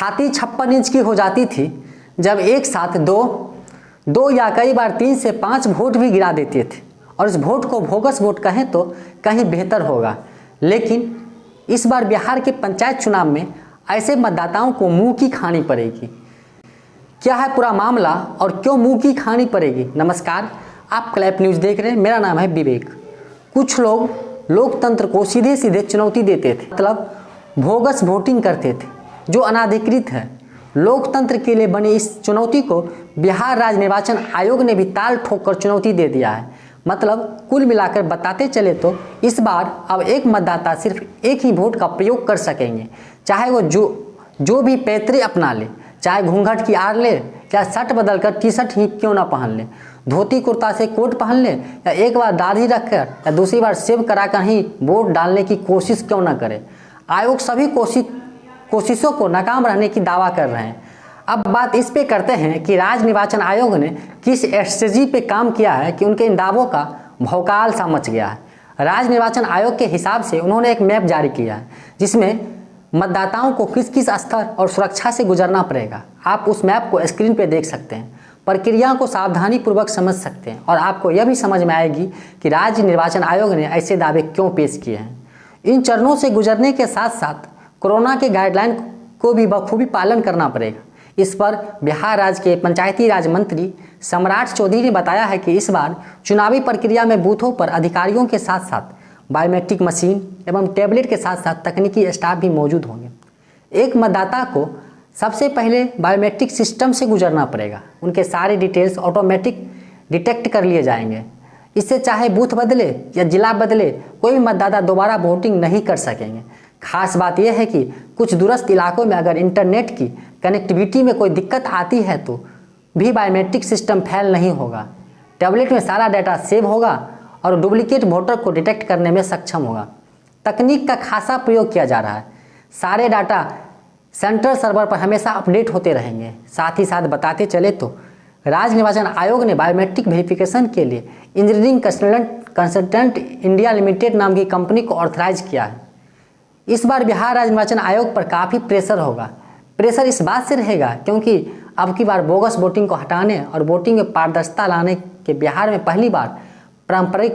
छाती 56 इंच की हो जाती थी जब एक साथ दो या कई बार 3 से 5 वोट भी गिरा देते थे, और इस वोट को बोगस वोट कहें तो कहीं बेहतर होगा। लेकिन इस बार बिहार के पंचायत चुनाव में ऐसे मतदाताओं को मुंह की खानी पड़ेगी। क्या है पूरा मामला और क्यों मुंह की खानी पड़ेगी? नमस्कार, आप क्लैप न्यूज़ देख रहे हैं। मेरा नाम है विवेक। कुछ लोग लोकतंत्र को सीधे सीधे चुनौती देते थे, मतलब बोगस वोटिंग करते थे जो अनाधिकृत है। लोकतंत्र के लिए बनी इस चुनौती को बिहार राज्य निर्वाचन आयोग ने भी ताल ठोक कर चुनौती दे दिया है। मतलब कुल मिलाकर बताते चले तो इस बार अब एक मतदाता सिर्फ एक ही वोट का प्रयोग कर सकेंगे, चाहे वो जो भी पैतरे अपना ले, चाहे घूंघट की आड़ ले, या शर्ट बदल कर टी शर्ट ही क्यों ना पहन ले, धोती कुर्ता से कोट पहन ले, या एक बार दाढ़ी रखकर या दूसरी बार सेव कराकर ही वोट डालने की कोशिश क्यों ना करे। आयोग सभी कोशिशों को नाकाम रहने की दावा कर रहे हैं। अब बात इस पे करते हैं कि राज्य निर्वाचन आयोग ने किस स्ट्रेटजी पे काम किया है कि उनके इन दावों का भौकाल सा मच गया है। राज्य निर्वाचन आयोग के हिसाब से उन्होंने एक मैप जारी किया है जिसमें मतदाताओं को किस किस स्तर और सुरक्षा से गुजरना पड़ेगा। आप उस मैप को स्क्रीन पे देख सकते हैं, प्रक्रिया को सावधानी पूर्वक समझ सकते हैं और आपको यह भी समझ में आएगी कि राज्य निर्वाचन आयोग ने ऐसे दावे क्यों पेश किए हैं। इन चरणों से गुजरने के साथ साथ कोरोना के गाइडलाइन को भी बखूबी पालन करना पड़ेगा। इस पर बिहार राज्य के पंचायती राज मंत्री सम्राट चौधरी ने बताया है कि इस बार चुनावी प्रक्रिया में बूथों पर अधिकारियों के साथ साथ बायोमेट्रिक मशीन एवं टैबलेट के साथ साथ तकनीकी स्टाफ भी मौजूद होंगे। एक मतदाता को सबसे पहले बायोमेट्रिक सिस्टम से गुजरना पड़ेगा। उनके सारे डिटेल्स ऑटोमेटिक डिटेक्ट कर लिए जाएंगे। इससे चाहे बूथ बदले या जिला बदले, कोई भी मतदाता दोबारा वोटिंग नहीं कर सकेंगे। खास बात यह है कि कुछ दूरस्थ इलाकों में अगर इंटरनेट की कनेक्टिविटी में कोई दिक्कत आती है तो भी बायोमेट्रिक सिस्टम फेल नहीं होगा। टैबलेट में सारा डाटा सेव होगा और डुप्लीकेट वोटर को डिटेक्ट करने में सक्षम होगा। तकनीक का खासा प्रयोग किया जा रहा है। सारे डाटा सेंट्रल सर्वर पर हमेशा अपडेट होते रहेंगे। साथ ही साथ बताते चले तो राज्य निर्वाचन आयोग ने बायोमेट्रिक वेरिफिकेशन के लिए इंजीनियरिंग कंसल्टेंट इंडिया लिमिटेड नाम की कंपनी को ऑथराइज किया है। इस बार बिहार राज्य निर्वाचन आयोग पर काफ़ी प्रेशर होगा। प्रेशर इस बात से रहेगा क्योंकि अब की बार बोगस वोटिंग को हटाने और वोटिंग में पारदर्शिता लाने के बिहार में पहली बार पारंपरिक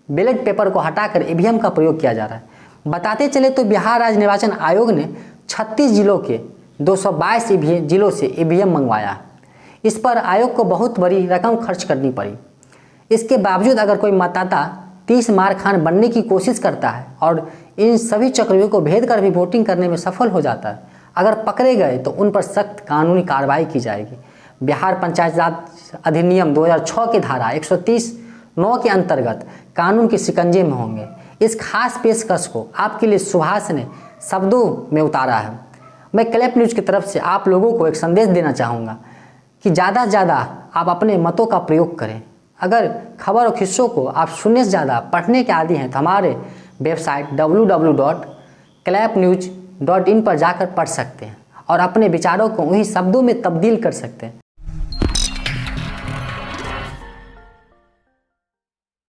बैलेट पेपर को हटाकर ईवीएम का प्रयोग किया जा रहा है। बताते चले तो बिहार राज्य निर्वाचन आयोग ने 36 जिलों के 222 जिलों से ईवीएम मंगवाया। इस पर आयोग को बहुत बड़ी रकम खर्च करनी पड़ी। इसके बावजूद अगर कोई मतदाता 30 मार खान बनने की कोशिश करता है और इन सभी चक्रव्यूह को भेद कर भी वोटिंग करने में सफल हो जाता है, अगर पकड़े गए तो उन पर सख्त कानूनी कार्रवाई की जाएगी। बिहार पंचायत राज अधिनियम 2006 की धारा 130(9) के अंतर्गत कानून के शिकंजे में होंगे। इस खास पेशकश को आपके लिए सुभाष ने शब्दों में उतारा है। मैं क्लैप न्यूज़ की तरफ से आप लोगों को एक संदेश देना चाहूँगा कि ज़्यादा से ज़्यादा आप अपने मतों का प्रयोग करें। अगर खबर और किस्सों को आप सुनने से ज़्यादा पढ़ने के आदी हैं तो हमारे वेबसाइट www.clapnews.in पर जाकर पढ़ सकते हैं और अपने विचारों को उन्हीं शब्दों में तब्दील कर सकते हैं।